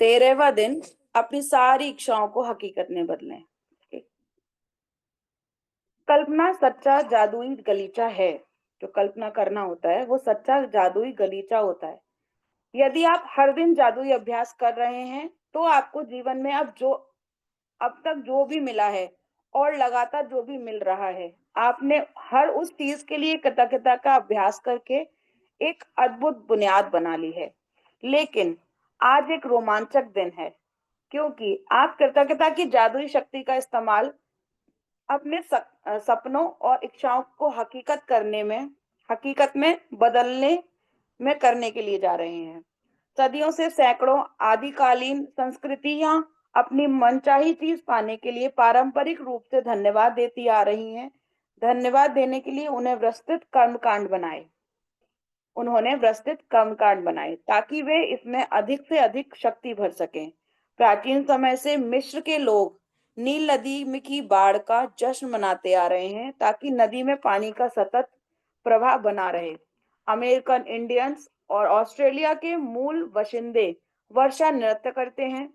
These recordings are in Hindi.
13वां दिन अपनी सारी इच्छाओं को हकीकत में बदलें। कल्पना सच्चा जादुई गलीचा है। जो कल्पना करना होता है वो सच्चा जादुई गलीचा होता है। यदि आप हर दिन जादुई अभ्यास कर रहे हैं तो आपको जीवन में अब तक जो भी मिला है और लगातार जो भी मिल रहा है, आपने हर उस चीज के लिए कृतज्ञता का अभ्यास करके एक अद्भुत बुनियाद बना ली है। लेकिन आज एक रोमांचक दिन है, क्योंकि आप कृतज्ञता की जादुई शक्ति का इस्तेमाल अपने सपनों और इच्छाओं को हकीकत में बदलने में करने के लिए जा रहे हैं। सदियों से सैकड़ों आदिकालीन संस्कृतियां अपनी मनचाही चीज पाने के लिए पारंपरिक रूप से धन्यवाद देती आ रही हैं। धन्यवाद देने के लिए उन्होंने विस्तृत कर्मकांड बनाए ताकि वे इसमें अधिक से अधिक शक्ति भर सकें। प्राचीन समय से मिस्र के लोग नील नदी में की बाढ़ का जश्न मनाते आ रहे हैं ताकि नदी में पानी का सतत प्रवाह बना रहे। अमेरिकन इंडियंस और ऑस्ट्रेलिया के मूल बाशिंदे वर्षा नृत्य करते हैं।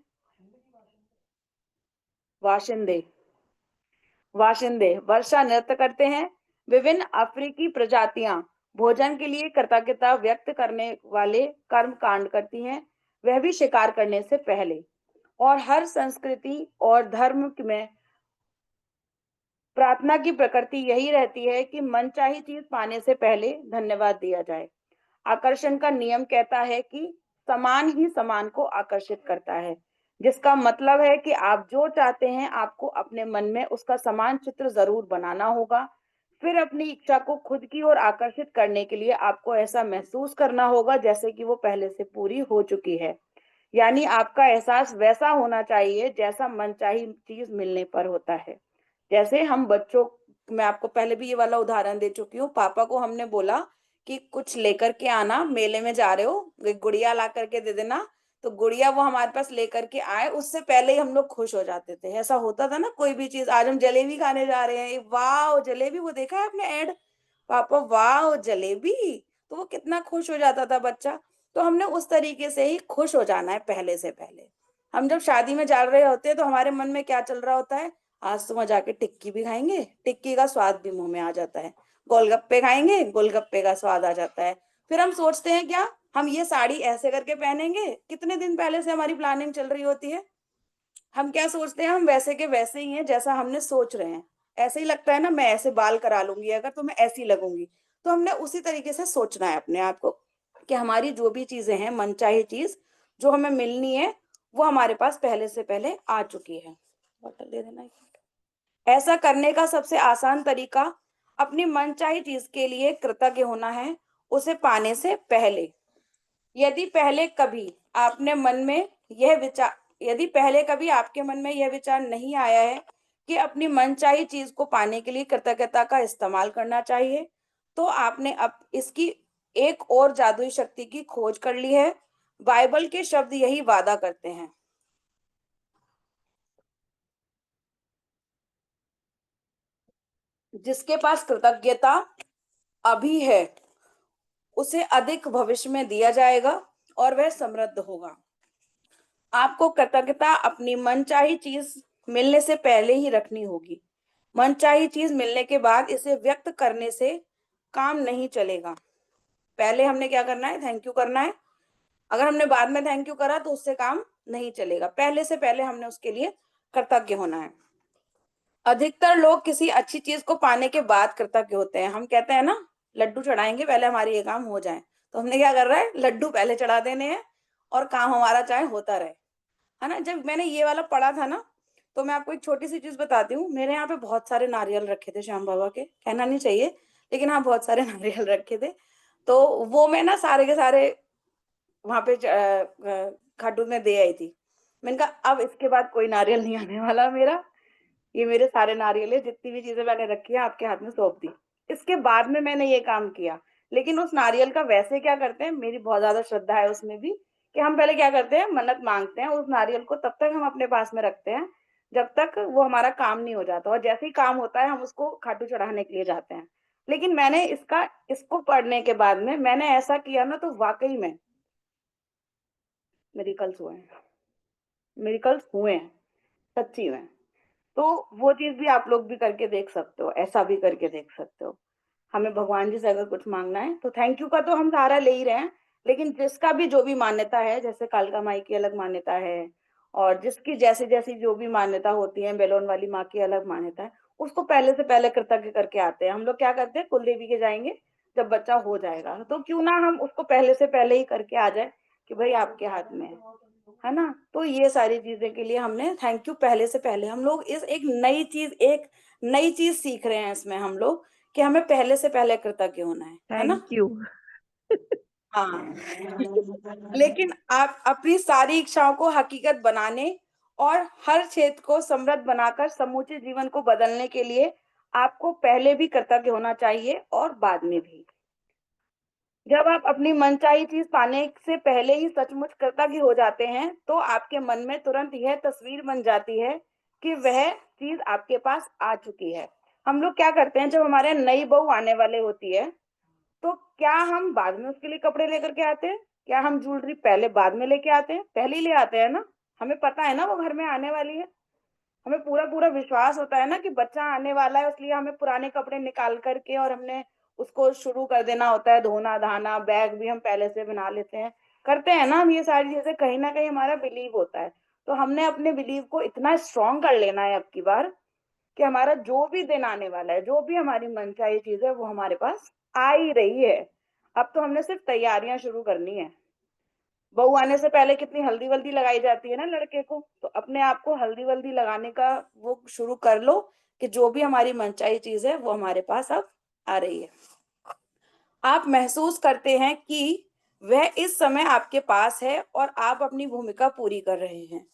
वाशिंदे वाशिंदे वर्षा नृत्य करते हैं। विभिन्न अफ्रीकी प्रजातियां भोजन के लिए कृतज्ञता व्यक्त करने वाले कर्म कांड करती हैं, वह भी शिकार करने से पहले। और हर संस्कृति और धर्म में प्रार्थना की प्रकृति यही रहती है कि मनचाही चीज पाने से पहले धन्यवाद दिया जाए। आकर्षण का नियम कहता है कि समान ही समान को आकर्षित करता है, जिसका मतलब है कि आप जो चाहते हैं आपको अपने मन में उसका समान चित्र जरूर बनाना होगा। फिर अपनी इच्छा को खुद की ओर आकर्षित करने के लिए आपको ऐसा महसूस करना होगा जैसे कि वो पहले से पूरी हो चुकी है। यानी आपका एहसास वैसा होना चाहिए जैसा मनचाही चीज मिलने पर होता है। जैसे हम बच्चों, मैं आपको पहले भी ये वाला उदाहरण दे चुकी हूँ। पापा को हमने बोला कि कुछ लेकर के आना, मेले में जा रहे हो, एक गुड़िया ला करके दे देना। तो गुड़िया वो हमारे पास लेकर के आए, उससे पहले ही हम लोग खुश हो जाते थे। ऐसा होता था ना, कोई भी चीज। आज हम जलेबी खाने जा रहे हैं, वाह जलेबी, वो देखा है आपने ऐड, पापा वाह जलेबी, तो वो कितना खुश हो जाता था बच्चा। तो हमने उस तरीके से ही खुश हो जाना है पहले से पहले। हम जब शादी में जा रहे होते हैं तो हमारे मन में क्या चल रहा होता है, आज तो वहां जाके टिक्की भी खाएंगे, टिक्की का स्वाद भी मुंह में आ जाता है, गोलगप्पे खाएंगे, गोलगप्पे का स्वाद आ जाता है। फिर हम सोचते हैं क्या, हम ये साड़ी ऐसे करके पहनेंगे। कितने दिन पहले से हमारी प्लानिंग चल रही होती है। हम क्या सोचते हैं, हम वैसे के वैसे ही हैं जैसा हमने सोच रहे हैं। ऐसे ही लगता है ना, मैं ऐसे बाल करा लूंगी अगर तो मैं ऐसी लगूंगी। तो हमने उसी तरीके से सोचना है अपने आप को कि हमारी जो भी चीजें हैं, मनचाही चीज जो हमें मिलनी है, वो हमारे पास पहले से पहले आ चुकी है। बॉटल दे देना। ऐसा करने का सबसे आसान तरीका अपनी मनचाही चीज के लिए कृतज्ञ होना है, उसे पाने से पहले। यदि पहले कभी आपने मन में यह विचार यदि पहले कभी आपके मन में यह विचार नहीं आया है कि अपनी मनचाही चीज को पाने के लिए कृतज्ञता का इस्तेमाल करना चाहिए, तो आपने अब इसकी एक और जादुई शक्ति की खोज कर ली है। बाइबल के शब्द यही वादा करते हैं, जिसके पास कृतज्ञता अभी है उसे अधिक भविष्य में दिया जाएगा और वह समृद्ध होगा। आपको कृतज्ञता अपनी मनचाही चीज मिलने से पहले ही रखनी होगी। मनचाही चीज मिलने के बाद इसे व्यक्त करने से काम नहीं चलेगा। पहले हमने क्या करना है, थैंक यू करना है। अगर हमने बाद में थैंक यू करा तो उससे काम नहीं चलेगा। पहले से पहले हमने उसके लिए कृतज्ञ होना है। अधिकतर लोग किसी अच्छी चीज को पाने के बाद कृतज्ञ होते हैं। हम कहते हैं ना, लड्डू चढ़ाएंगे पहले हमारे ये काम हो जाए। तो हमने क्या कर रहा है, लड्डू पहले चढ़ा देने हैं और काम हमारा चाहे होता रहे, है ना। जब मैंने ये वाला पढ़ा था ना, तो मैं आपको एक छोटी सी चीज बताती हूँ। मेरे यहाँ पे बहुत सारे नारियल रखे थे श्याम बाबा के, कहना नहीं चाहिए लेकिन हाँ बहुत सारे नारियल रखे थे। तो वो मैं ना सारे के सारे वहां पे खाटू में दे आई थी। मैंने कहा अब इसके बाद कोई नारियल नहीं आने वाला मेरा, ये मेरे सारे नारियल है, जितनी भी चीजें मैंने रखी है आपके हाथ में सौंप दी। इसके बाद में मैंने ये काम किया। लेकिन उस नारियल का वैसे क्या करते हैं, मेरी बहुत ज्यादा श्रद्धा है उसमें भी, कि हम पहले क्या करते हैं, मन्नत मांगते हैं। उस नारियल को तब तक हम अपने पास में रखते हैं जब तक वो हमारा काम नहीं हो जाता, और जैसे ही काम होता है हम उसको खाटू चढ़ाने के लिए जाते हैं। लेकिन मैंने इसको पढ़ने के बाद में मैंने ऐसा किया ना, तो वाकई में मेरिकल्स हुए हैं। मिरेकल्स हुए हैं, सच्ची में। तो वो चीज भी आप लोग भी करके देख सकते हो, ऐसा भी करके देख सकते हो। हमें भगवान जी से अगर कुछ मांगना है तो थैंक यू का तो हम सहारा ले ही रहे हैं, लेकिन जिसका भी जो भी मान्यता है, जैसे कालका माई की अलग मान्यता है, और जिसकी जैसे जैसी जो भी मान्यता होती है, बेलोन वाली माँ की अलग मान्यता है, उसको पहले से पहले कृतज्ञ करके आते हैं। हम लोग क्या करते हैं, कुल देवी के जाएंगे जब बच्चा हो जाएगा, तो क्यों ना हम उसको पहले से पहले ही करके आ जाए कि भाई आपके हाथ में है ना। तो ये सारी चीजें के लिए हमने थैंक यू पहले से पहले, हम लोग इस एक नई चीज सीख रहे हैं इसमें हम लोग, कि हमें पहले से पहले कृतज्ञ होना है ना। Thank you. हाँ। लेकिन आप अपनी सारी इच्छाओं को हकीकत बनाने और हर क्षेत्र को समृद्ध बनाकर समूचे जीवन को बदलने के लिए आपको पहले भी कृतज्ञ होना चाहिए और बाद में भी। जब आप अपनी मनचाही चीज पाने से पहले ही सचमुच कृतज्ञ हो जाते हैं, तो आपके मन में तुरंत यह तस्वीर बन जाती है कि वह चीज आपके पास आ चुकी है। हम लोग क्या करते हैं, जब हमारे यहाँ नई बहू आने वाले होती है, तो क्या हम बाद में उसके लिए कपड़े लेकर के आते हैं? क्या हम ज्वेलरी पहले बाद में लेके आते हैं? पहले ही ले आते हैं ना। हमें पता है ना वो घर में आने वाली है, हमें पूरा पूरा विश्वास होता है ना कि बच्चा आने वाला है, इसलिए हमें पुराने कपड़े निकाल करके और हमने उसको शुरू कर देना होता है, धोना धाना, बैग भी हम पहले से बना लेते हैं, करते हैं ना हम ये सारी चीजें, कहीं ना कहीं हमारा बिलीव होता है। तो हमने अपने बिलीव को इतना स्ट्रांग कर लेना है अब की बार, कि हमारा जो भी दिन आने वाला है, जो भी हमारी मनचाही चीज है, वो हमारे पास आ ही रही है। अब तो हमने सिर्फ तैयारियां शुरू करनी है। बहू आने से पहले कितनी हल्दी वल्दी लगाई जाती है ना लड़के को, तो अपने आप को हल्दी वल्दी लगाने का वो शुरू कर लो, कि जो भी हमारी मनचाही चीज है वो हमारे पास अब आ रही है। आप महसूस करते हैं कि वह इस समय आपके पास है और आप अपनी भूमिका पूरी कर रहे हैं।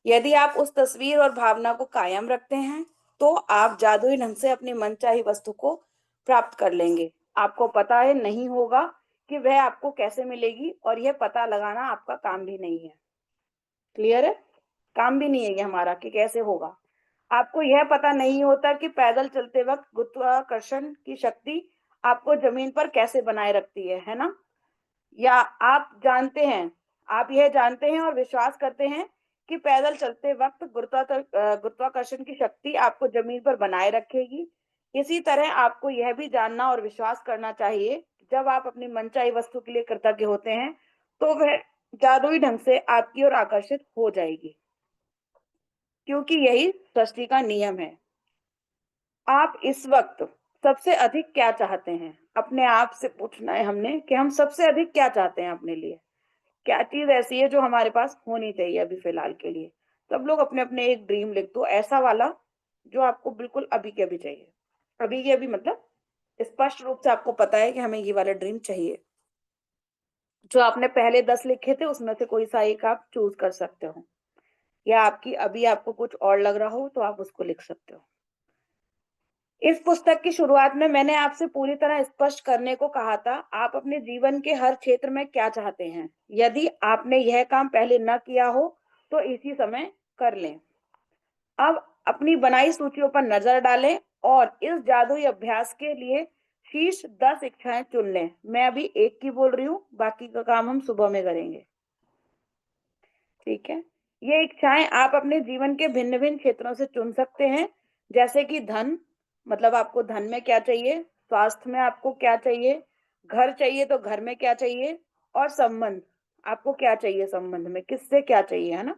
यदि आप उस तस्वीर और भावना को कायम रखते हैं, तो आप जादुई ढंग से अपनी मनचाही वस्तु को प्राप्त कर लेंगे। आपको पता है नहीं होगा कि वह आपको कैसे मिलेगी, और यह पता लगाना आपका काम भी नहीं है। क्लियर है? काम भी नहीं है ये हमारा कि कैसे होगा। आपको यह पता नहीं होता कि पैदल चलते वक्त गुरुत्वाकर्षण की शक्ति आपको जमीन पर कैसे बनाए रखती है ना। या आप जानते हैं, आप यह जानते हैं और विश्वास करते हैं कि पैदल चलते वक्त गुरुत्वाकर्षण की शक्ति आपको जमीन पर बनाए रखेगी। इसी तरह आपको यह भी जानना और विश्वास करना चाहिए, जब आप अपनी मनचाही वस्तु के लिए कृतज्ञ होते हैं, तो वह जादुई ढंग से आपकी ओर आकर्षित हो जाएगी, क्योंकि यही सृष्टि का नियम है। आप इस वक्त सबसे अधिक क्या चाहते हैं? अपने आप से पूछना है हमने कि हम सबसे अधिक क्या चाहते हैं अपने लिए। क्या चीज ऐसी है जो हमारे पास होनी चाहिए अभी फिलहाल के लिए? सब लोग अपने अपने एक ड्रीम लिख दो, ऐसा वाला जो आपको बिल्कुल अभी के अभी चाहिए। अभी के अभी मतलब स्पष्ट रूप से आपको पता है कि हमें ये वाला ड्रीम चाहिए। जो आपने पहले 10 लिखे थे उसमें से कोई सा एक आप चूज कर सकते हो, या आपकी अभी आपको कुछ और लग रहा हो तो आप उसको लिख सकते हो। इस पुस्तक की शुरुआत में मैंने आपसे पूरी तरह स्पष्ट करने को कहा था, आप अपने जीवन के हर क्षेत्र में क्या चाहते हैं। यदि आपने यह काम पहले न किया हो, तो इसी समय कर लें। अब अपनी बनाई सूचियों पर नजर डालें और इस जादुई अभ्यास के लिए शीर्ष 10 इच्छाएं चुन लें। मैं अभी एक की बोल रही हूँ, बाकी का काम हम सुबह में करेंगे। ठीक है? ये इच्छाएं आप अपने जीवन के भिन्न भिन्न क्षेत्रों से चुन सकते हैं, जैसे कि धन, मतलब आपको धन में क्या चाहिए, स्वास्थ्य में आपको क्या चाहिए, घर चाहिए तो घर में क्या चाहिए, और संबंध, आपको क्या चाहिए, संबंध में किससे क्या चाहिए, है ना।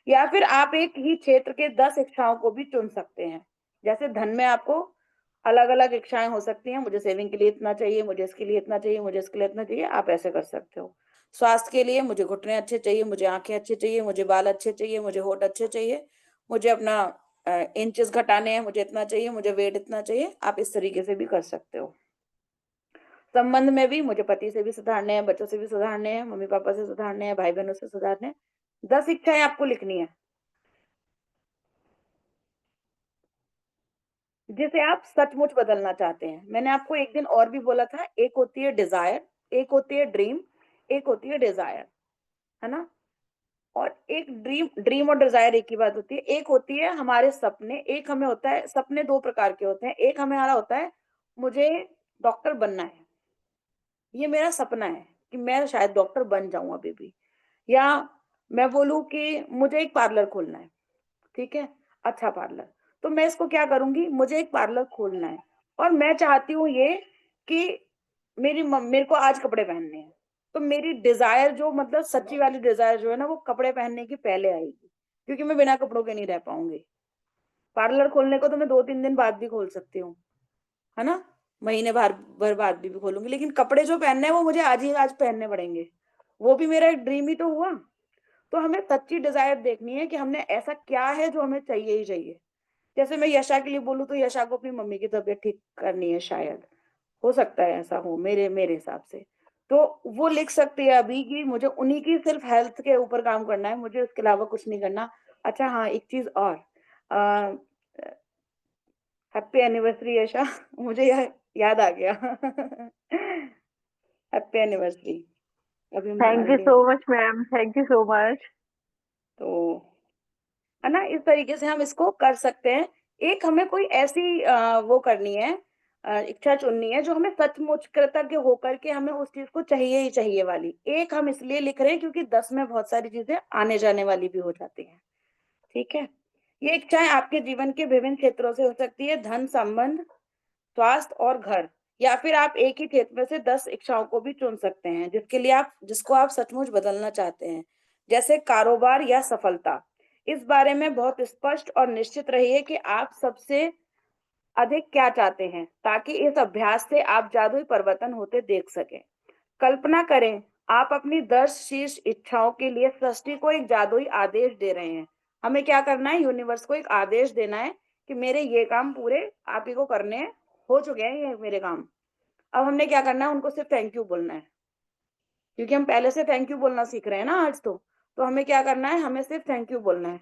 या फिर आप एक ही क्षेत्र के 10 इच्छाओं को भी चुन सकते हैं। जैसे धन में आपको अलग अलग इच्छाएं हो सकती हैं, मुझे सेविंग के लिए इतना चाहिए, मुझे इसके लिए इतना चाहिए, मुझे इसके लिए इतना चाहिए, आप ऐसे कर सकते हो। स्वास्थ्य के लिए मुझे घुटने अच्छे चाहिए, मुझे आंखें अच्छी चाहिए, मुझे बाल अच्छे चाहिए, मुझे होठ अच्छे चाहिए, मुझे अपना इंचेस घटाने हैं, मुझे इतना चाहिए, मुझे वेट इतना चाहिए, आप इस तरीके से भी कर सकते हो। संबंध में भी मुझे पति से भी सुधारने हैं, बच्चों से भी सुधारने हैं, मम्मी पापा से सुधारने हैं, भाई बहनों से सुधारने हैं। 10 इच्छाएं आपको लिखनी है, जिसे आप सचमुच बदलना चाहते हैं। मैंने आपको एक दिन और भी बोला था, एक होती है डिजायर, एक होती है ड्रीम, एक होती है डिजायर, है ना। और एक ड्रीम, ड्रीम और डिजायर एक ही बात होती है। एक होती है हमारे सपने, एक हमें होता है, सपने दो प्रकार के होते हैं। एक हमारा होता है मुझे डॉक्टर बनना है, ये मेरा सपना है कि मैं शायद डॉक्टर बन जाऊं अभी भी। या मैं बोलूँ कि मुझे एक पार्लर खोलना है, ठीक है? अच्छा पार्लर, तो मैं इसको क्या करूँगी, मुझे एक पार्लर खोलना है और मैं चाहती हूँ ये कि मेरे को आज कपड़े पहनने हैं, तो मेरी डिज़ायर जो मतलब सच्ची वाली डिज़ायर जो है ना, वो कपड़े पहनने की पहले आएगी, क्योंकि मैं बिना कपड़ों के नहीं रह पाऊँगी। पार्लर खोलने को तो मैं 2-3 दिन बाद भी खोल सकती हूँ, है ना? महीने भर बाद भी खोलूँगी, लेकिन कपड़े जो पहनने हैं वो मुझे आज ही आज पहनने पड़ेंगे। वो भी मेरा एक ड्रीम ही तो हुआ। तो हमें सच्ची डिज़ायर देखनी है कि हमने ऐसा क्या है जो हमें चाहिए ही चाहिए। जैसे मैं यशा के लिए बोलूँ तो यशा को अपनी मम्मी की तबीयत ठीक करनी है शायद, हो सकता है ऐसा हो मेरे मेरे हिसाब से। तो वो लिख सकती है अभी कि मुझे उन्हीं की सिर्फ़ हेल्थ के ऊपर काम करना है, मुझे उसके अलावा कुछ नहीं करना। अच्छा हाँ, एक चीज़ और अ, हैप्पी एनिवर्सरी यशा मुझे याद आ गया। हैप्पी एनिवर्सरी, अभी हम थैंक निकाल यू सो लेंगे। Much ma'am, thank you so much. तो है ना? इस तरीके से हम इसको कर सकते हैं। एक हमें कोई ऐसी वो करनी है इच्छा चुननी है जो हमें सचमुच कृतज्ञ होकर के हमें उस चीज़ को चाहिए ही चाहिए वाली। एक हम इसलिए लिख रहे हैं क्योंकि 10 में बहुत सारी चीज़ें आने-जाने वाली भी हो जाती हैं, ठीक है? ये इच्छाएँ आपके जीवन के विभिन्न क्षेत्रों से हो सकती है, धन, संबंध, स्वास्थ्य और घर, या फिर आप एक ही क्षेत्र में से 10 इच्छाओं को भी चुन सकते हैं जिसको आप सचमुच बदलना चाहते हैं, जैसे कारोबार या सफलता। इस बारे में बहुत स्पष्ट और निश्चित रहिए कि आप सबसे अधिक क्या चाहते हैं, ताकि इस अभ्यास से आप जादुई परिवर्तन होते देख सकें। कल्पना करें, आप अपनी 10 शीर्ष इच्छाओं के लिए सृष्टि को एक जादुई आदेश दे रहे हैं। हमें क्या करना है? यूनिवर्स को एक आदेश देना है कि मेरे ये काम पूरे आप ही को करने हैं, हो चुके हैं ये मेरे काम। अब हमने क्या करना है? उनको सिर्फ थैंक यू बोलना है, क्योंकि हम पहले से थैंक यू बोलना सीख रहे हैं ना आज तो। तो हमें क्या करना है? हमें सिर्फ थैंक यू बोलना है,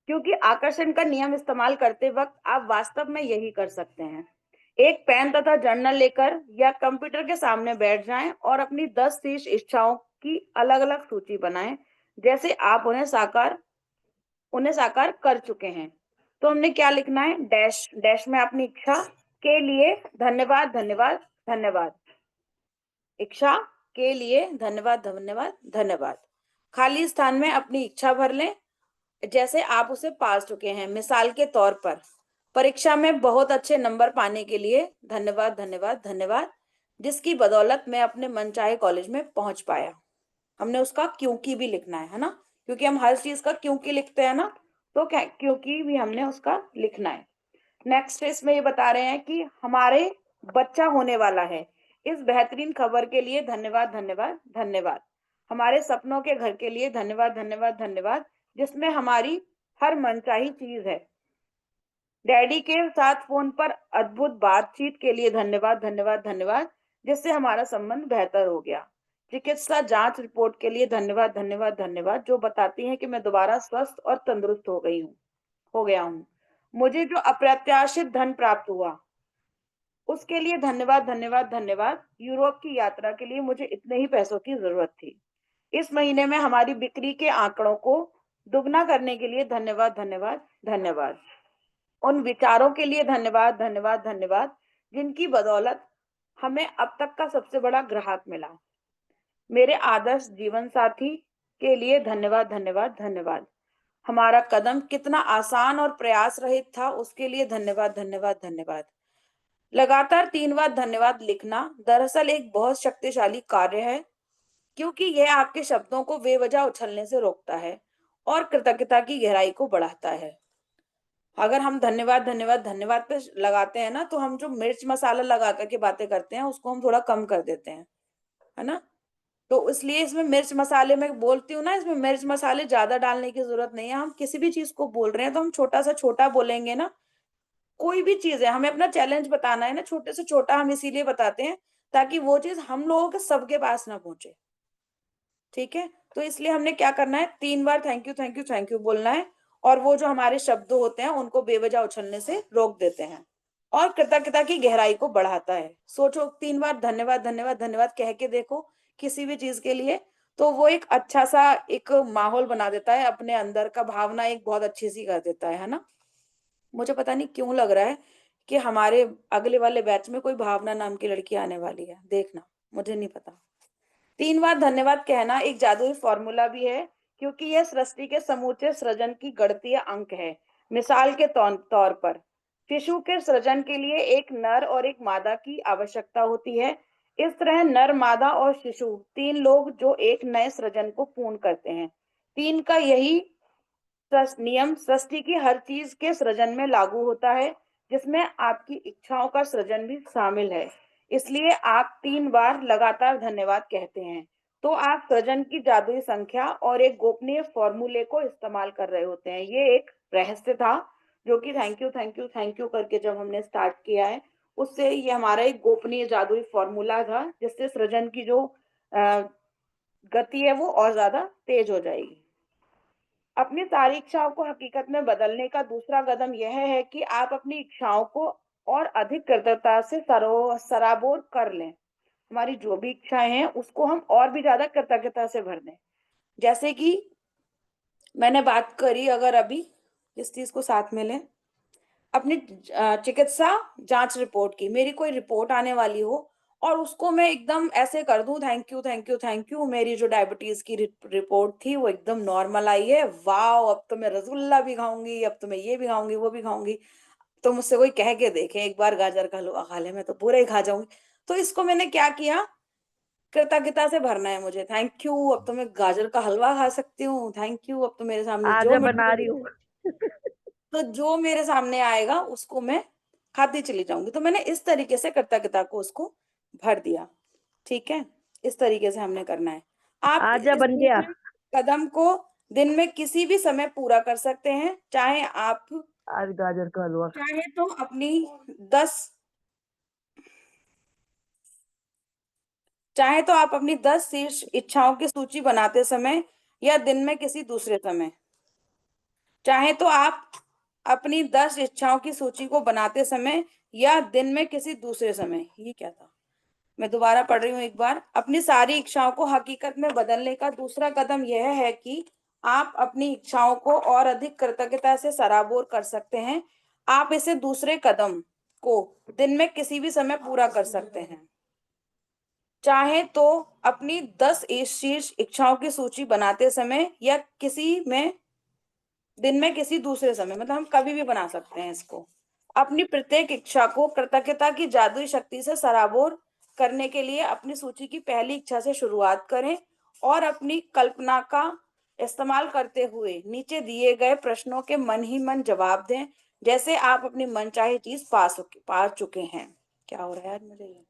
क्योंकि आकर्षण का नियम इस्तेमाल करते वक्त आप वास्तव में यही कर सकते हैं। एक पेन तथा जर्नल लेकर या कंप्यूटर के सामने बैठ जाएं और अपनी 10 शीर्ष इच्छाओं की अलग-अलग सूची बनाएं, जैसे आप उन्हें साकार कर चुके हैं। तो हमने क्या लिखना है? डैश डैश में अपनी इच्छा के लिए धन्यवाद, धन्यवाद, धन्यवाद। इच्छा के लिए धन्यवाद, धन्यवाद, धन्यवाद। खाली स्थान में अपनी इच्छा भर लें जैसे आप उसे पा चुके हैं। मिसाल के तौर पर, परीक्षा में बहुत अच्छे नंबर पाने के लिए धन्यवाद, धन्यवाद, धन्यवाद, जिसकी बदौलत मैं अपने मनचाहे कॉलेज में पहुंच पाया। हमने उसका क्योंकि भी लिखना है ना? क्योंकि हम हर चीज का क्योंकि लिखते हैं ना, तो क्या क्योंकि भी हमने उसका लिखना है। नेक्स्ट इसमें ये बता रहे हैं कि हमारे बच्चा होने वाला है। इस बेहतरीन खबर के लिए धन्यवाद, धन्यवाद, धन्यवाद। हमारे सपनों के घर के लिए धन्यवाद, धन्यवाद, धन्यवाद, जिसमें हमारी हर मनचाही चीज है। डैडी के साथ फोन पर अद्भुत बातचीत के लिए धन्यवाद, धन्यवाद, धन्यवाद, जिससे हमारा संबंध बेहतर हो गया। चिकित्सा जांच रिपोर्ट के लिए धन्यवाद, धन्यवाद, धन्यवाद, जो बताती है कि मैं दोबारा स्वस्थ और तंदुरुस्त हो गया हूँ। मुझे जो अप्रत्याशित धन प्राप्त हुआ, उसके लिए धन्यवाद, धन्यवाद, धन्यवाद। यूरोप की यात्रा के लिए मुझे इतने ही पैसों की जरूरत थी। इस महीने में हमारी बिक्री के आंकड़ों को दुगना करने के लिए धन्यवाद, धन्यवाद, धन्यवाद। उन विचारों के लिए धन्यवाद, धन्यवाद, धन्यवाद, जिनकी बदौलत हमें अब तक का सबसे बड़ा ग्राहक मिला। मेरे आदर्श जीवन साथी के लिए धन्यवाद, धन्यवाद, धन्यवाद। हमारा कदम कितना आसान और प्रयास रहित था, उसके लिए धन्यवाद, धन्यवाद, धन्यवाद। लगातार 3 बार धन्यवाद लिखना दरअसल एक बहुत शक्तिशाली कार्य है, क्योंकि यह आपके शब्दों को बेवजह उछलने से रोकता है और कृतज्ञता की गहराई को बढ़ाता है। अगर हम धन्यवाद, धन्यवाद, धन्यवाद पे लगाते हैं ना, तो हम जो मिर्च मसाला लगा कर के बातें करते हैं, उसको हम थोड़ा कम कर देते हैं, है ना? तो इसलिए इसमें मिर्च मसाले मैं बोलती हूँ ना, इसमें मिर्च मसाले ज्यादा डालने की जरूरत नहीं है। हम किसी भी चीज को बोल रहे हैं तो हम छोटा सा छोटा बोलेंगे ना। कोई भी चीज है, हमें अपना चैलेंज बताना है ना, छोटे से छोटा हम इसीलिए बताते हैं ताकि वो चीज हम लोगों के सबके पास ना पहुंचे, ठीक है? तो इसलिए हमने क्या करना है? 3 बार thank you, thank you, thank you बोलना है, और वो जो हमारे शब्द होते हैं उनको बेवजह उछलने से रोक देते हैं और कृतज्ञता की गहराई को बढ़ाता है। सोचो, 3 बार धन्यवाद, धन्यवाद, धन्यवाद कह के देखो किसी भी चीज के लिए, तो वो एक अच्छा सा एक माहौल बना देता है, अपने अंदर का भावना एक बहुत अच्छी सी कर देता है ना? मुझे पता नहीं क्यों लग रहा है कि हमारे अगले वाले बैच में कोई भावना नाम की लड़की आने वाली है, देखना, मुझे नहीं पता। 3 बार धन्यवाद कहना एक जादुई फॉर्मूला भी है, क्योंकि यह सृष्टि के समूचे सृजन की गणितीय अंक है। मिसाल के तौर पर शिशु के सृजन के लिए एक नर और एक मादा की आवश्यकता होती है। इस तरह नर, मादा और शिशु 3 लोग जो एक नए सृजन को पूर्ण करते हैं। 3 का यही नियम सृष्टि की हर चीज के सृजन में लागू होता है, जिसमें आपकी इच्छाओं का सृजन भी शामिल है। इसलिए आप 3 बार लगातार धन्यवाद कहते हैं, तो आप सृजन की जादुई संख्या और एक गोपनीय फॉर्मूले को इस्तेमाल कर रहे होते हैं। ये एक रहस्य था, जो कि thank you thank you thank you करके जब हमने स्टार्ट किया है, उससे ये हमारा एक गोपनीय जादुई फॉर्मूला था, जिससे सृजन की जो अ, गति है वो और ज्यादा तेज हो जाएगी। अपनी सारी इच्छाओं को हकीकत में बदलने का दूसरा कदम यह है कि आप अपनी इच्छाओं को और अधिक कृतज्ञता से सराबोर कर लें। हमारी जो भी इच्छाएं हैं उसको हम और भी ज्यादा कृतज्ञता से भर दें। जैसे कि मैंने बात करी, अगर अभी इस चीज को साथ में लें, अपनी चिकित्सा जांच रिपोर्ट की, मेरी कोई रिपोर्ट आने वाली हो और उसको मैं एकदम ऐसे कर दूं, thank you thank you thank you, मेरी जो डायबिटीज की रिपोर्ट थी वो एकदम नॉर्मल आई है, वाह अब तो मैं रसगुल्ला भी खाऊंगी, अब तो मैं ये भी खाऊंगी वो भी खाऊंगी। तो मुझसे कोई कह के देखे एक बार गाजर का हलवा खा ले, मैं तो पूरा ही खा जाऊंगी। तो इसको मैंने क्या किया, कृतज्ञता से भरना है मुझे। थैंक यू, अब तो मैं गाजर का हलवा खा सकती हूँ। थैंक यू, अब तो मेरे सामने जो आजा मिर्ची बना रही हूँ। तो जो मेरे सामने आएगा उसको मैं खाती चली जाऊंगी। तो मैंने इस तरीके से कृतज्ञता को उसको भर दिया। ठीक है, इस तरीके से हमने करना है। आप आजा इस बन गया। दूसरे कदम को दिन में किसी भी समय पूरा कर सकते हैं। आज गाजर का हलवा। चाहे तो अपनी 10 चाहे तो आप अपनी 10 शीर्ष इच्छाओं की सूची बनाते समय या दिन में किसी दूसरे समय। चाहे तो आप अपनी 10 इच्छाओं की सूची को बनाते समय या दिन में किसी दूसरे समय। ये क्या था, मैं दोबारा पढ़ रही हूँ एक बार। अपनी सारी इच्छाओं को हकीकत में बदलने का दूसरा कदम यह है कि आप अपनी इच्छाओं को और अधिक कृतज्ञता से सराबोर कर सकते हैं। आप इसे दूसरे कदम को दिन में किसी भी समय पूरा कर सकते हैं। चाहे तो अपनी 10 शीर्ष इच्छाओं की सूची बनाते समय या किसी में दिन में किसी दूसरे समय, मतलब हम कभी भी बना सकते हैं इसको। अपनी प्रत्येक इच्छा को कृतज्ञता की जादुई शक्ति से सराबोर करने के लिए अपनी सूची की पहली इच्छा से शुरुआत करें और अपनी कल्पना का इस्तेमाल करते हुए नीचे दिए गए प्रश्नों के मन ही मन जवाब दें, जैसे आप अपनी मनचाही चीज पा चुके हैं। क्या हो रहा है यार मुझे ये।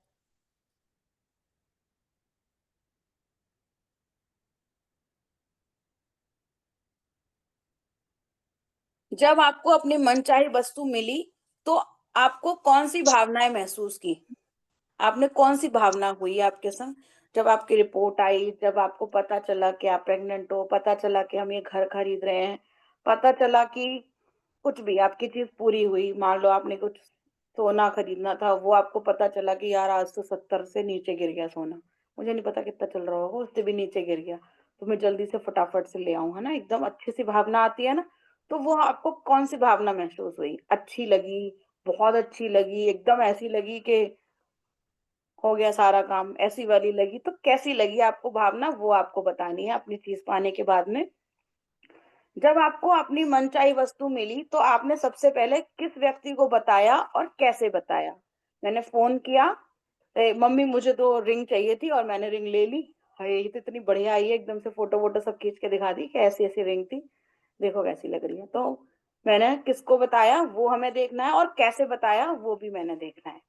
जब आपको अपनी मनचाही वस्तु मिली तो आपको कौन सी भावनाएं महसूस की, आपने कौन सी भावना हुई आपके संग जब आपकी रिपोर्ट आई, जब आपको पता चला कि आप प्रेग्नेंट हो, पता चला कि हम ये घर खरीद रहे हैं, पता चला कि कुछ भी आपकी चीज पूरी हुई, मान लो आपने कुछ सोना खरीदना था, वो आपको पता चला कि यार आज तो 70 से नीचे गिर गया सोना, मुझे नहीं पता कितना चल रहा होगा, उससे भी नीचे गिर गया, तो मैं जल्दी से फटाफट से ले आऊं, है ना, एकदम अच्छी सी भावना आती है ना। तो वो आपको कौन सी भावना महसूस हुई, अच्छी लगी, बहुत अच्छी लगी, एकदम ऐसी लगी कि हो गया सारा काम, ऐसी वाली लगी, तो कैसी लगी आपको भावना वो आपको बतानी है अपनी चीज पाने के बाद में। जब आपको अपनी मनचाही वस्तु मिली तो आपने सबसे पहले किस व्यक्ति को बताया और कैसे बताया। मैंने फोन किया, मम्मी मुझे तो रिंग चाहिए थी और मैंने रिंग ले ली। हाय ये तो इतनी बढ़िया आई है, एकदम से फोटो वोटो सब खींच के दिखा दी कि ऐसी ऐसी रिंग थी, देखो कैसी लग रही है। तो मैंने किसको बताया वो हमें देखना है, और कैसे बताया वो भी मैंने देखना है।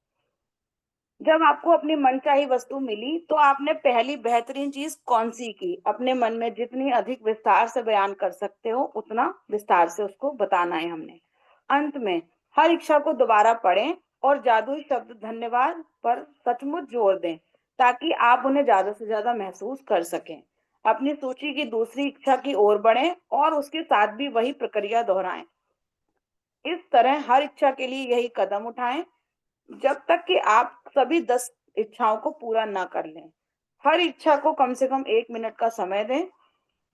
जब आपको अपनी मनचाही वस्तु मिली तो आपने पहली बेहतरीन चीज कौन सी की, अपने मन में जितनी अधिक विस्तार से बयान कर सकते हो उतना विस्तार से उसको बताना है हमने। अंत में हर इच्छा को दोबारा पढ़ें और जादुई शब्द धन्यवाद पर सचमुच जोर दें, ताकि आप उन्हें ज्यादा से ज्यादा महसूस कर सकें। अपनी सूची की दूसरी इच्छा की ओर बढ़ें और उसके साथ भी वही प्रक्रिया दोहराएं। इस तरह हर इच्छा के लिए यही कदम उठाएं जब तक कि आप सभी 10 इच्छाओं को पूरा ना कर लें। हर इच्छा को कम से कम 1 मिनट का समय दें।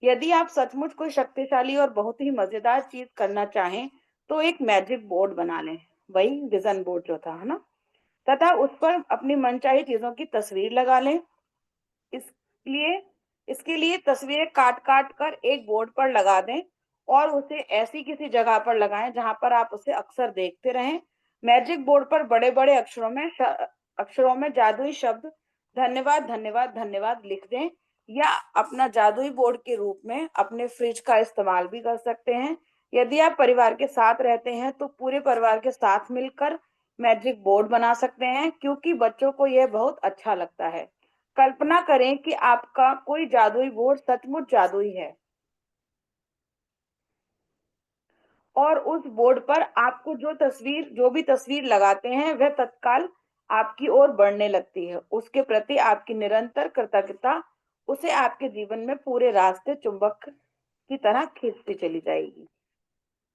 यदि आप सचमुच कोई शक्तिशाली और बहुत ही मजेदार चीज करना चाहें तो एक मैजिक बोर्ड बना लें, वही विजन बोर्ड जो था, है ना, तथा उस पर अपनी मनचाही चीजों की तस्वीर लगा लें। इस इसके लिए तस्वीरें काट काट कर एक बोर्ड पर लगा दें और उसे ऐसी किसी जगह पर लगाएं जहां पर आप उसे अक्सर देखते रहें। मैजिक बोर्ड पर बड़े बड़े अक्षरों में जादुई शब्द धन्यवाद धन्यवाद धन्यवाद लिख दें, या अपना जादुई बोर्ड के रूप में अपने फ्रिज का इस्तेमाल भी कर सकते हैं। यदि आप परिवार के साथ रहते हैं तो पूरे परिवार के साथ मिलकर मैजिक बोर्ड बना सकते हैं, क्योंकि बच्चों को यह बहुत अच्छा लगता है। कल्पना करें कि आपका कोई जादुई बोर्ड सचमुच जादुई है और उस बोर्ड पर आपको जो भी तस्वीर लगाते हैं वह तत्काल आपकी ओर बढ़ने लगती है। उसके प्रति आपकी निरंतर कृतज्ञता उसे आपके जीवन में पूरे रास्ते चुंबक की तरह खींचती चली जाएगी।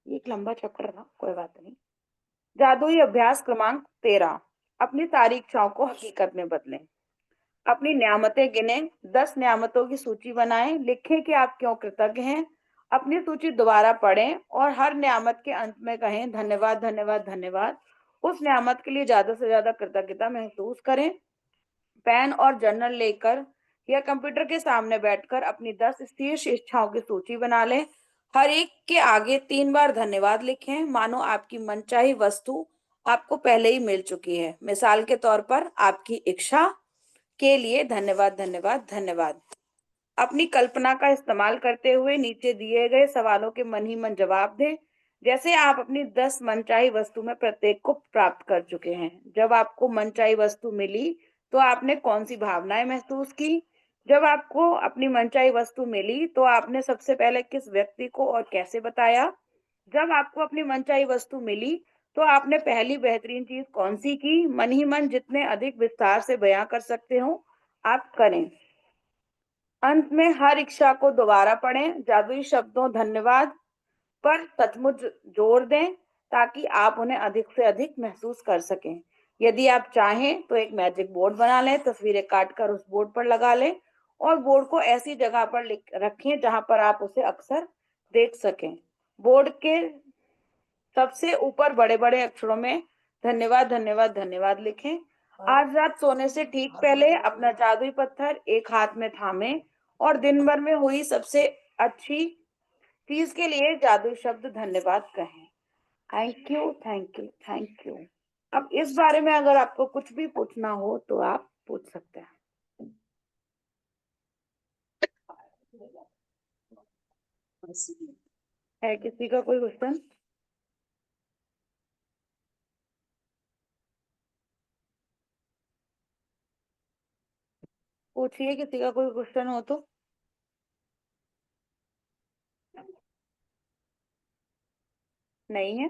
ये एक लंबा चैप्टर था, कोई बात नहीं। जादुई अभ्यास क्रमांक 13, अपनी सारी इच्छाओं को हकीकत में बदलें। अपनी नियामतें गिने, 10 नियामतों की सूची बनाएं, लिखें कि आप क्यों कृतज्ञ हैं। अपनी सूची दोबारा पढ़ें और हर नियामत के अंत में कहें धन्यवाद धन्यवाद धन्यवाद। उस नियामत के लिए ज्यादा से ज्यादा कृतज्ञता महसूस करें। पेन और जर्नल लेकर या कंप्यूटर के सामने बैठकर अपनी 10 शीर्ष इच्छाओं की सूची बना लें। हर एक के आगे 3 बार धन्यवाद लिखें, मानो आपकी मनचाही वस्तु आपको पहले ही मिल चुकी है। मिसाल के तौर पर, आपकी इच्छा के लिए धन्यवाद धन्यवाद धन्यवाद। अपनी कल्पना का इस्तेमाल करते हुए नीचे दिए गए सवालों के मन ही मन जवाब दें। जैसे आप अपनी 10 मनचाही वस्तु में प्रत्येक को प्राप्त कर चुके हैं। जब आपको मनचाही वस्तु मिली तो आपने कौन सी भावनाएं महसूस की? जब आपको अपनी मनचाही वस्तु मिली तो आपने सबसे पहले किस व्यक्ति को और कैसे बताया? जब आपको अपनी मनचाही वस्तु मिली तो आपने पहली बेहतरीन चीज कौन सी की? मन ही मन जितने अधिक विस्तार से बयां कर सकते हो आप करें। अंत में हर इच्छा को दोबारा पढ़ें, जादुई शब्दों धन्यवाद पर सचमुच जोर दें ताकि आप उन्हें अधिक से अधिक महसूस कर सकें। यदि आप चाहें तो एक मैजिक बोर्ड बना लें, तस्वीरें काटकर उस बोर्ड पर लगा लें और बोर्ड को ऐसी जगह पर लिख रखें जहां पर आप उसे अक्सर देख सकें। बोर्ड के सबसे ऊपर बड़े बड़े अक्षरों में धन्यवाद धन्यवाद धन्यवाद लिखें। आज रात सोने से ठीक पहले अपना जादुई पत्थर एक हाथ में थामें और दिन भर में हुई सबसे अच्छी चीज के लिए जादुई शब्द धन्यवाद कहें। Thank you thank you thank you. अब इस बारे में अगर आपको कुछ भी पूछना हो तो आप पूछ सकते हैं। है किसी का कोई क्वेश्चन? पूछिए, किसी का कोई क्वेश्चन हो तो। नहीं है?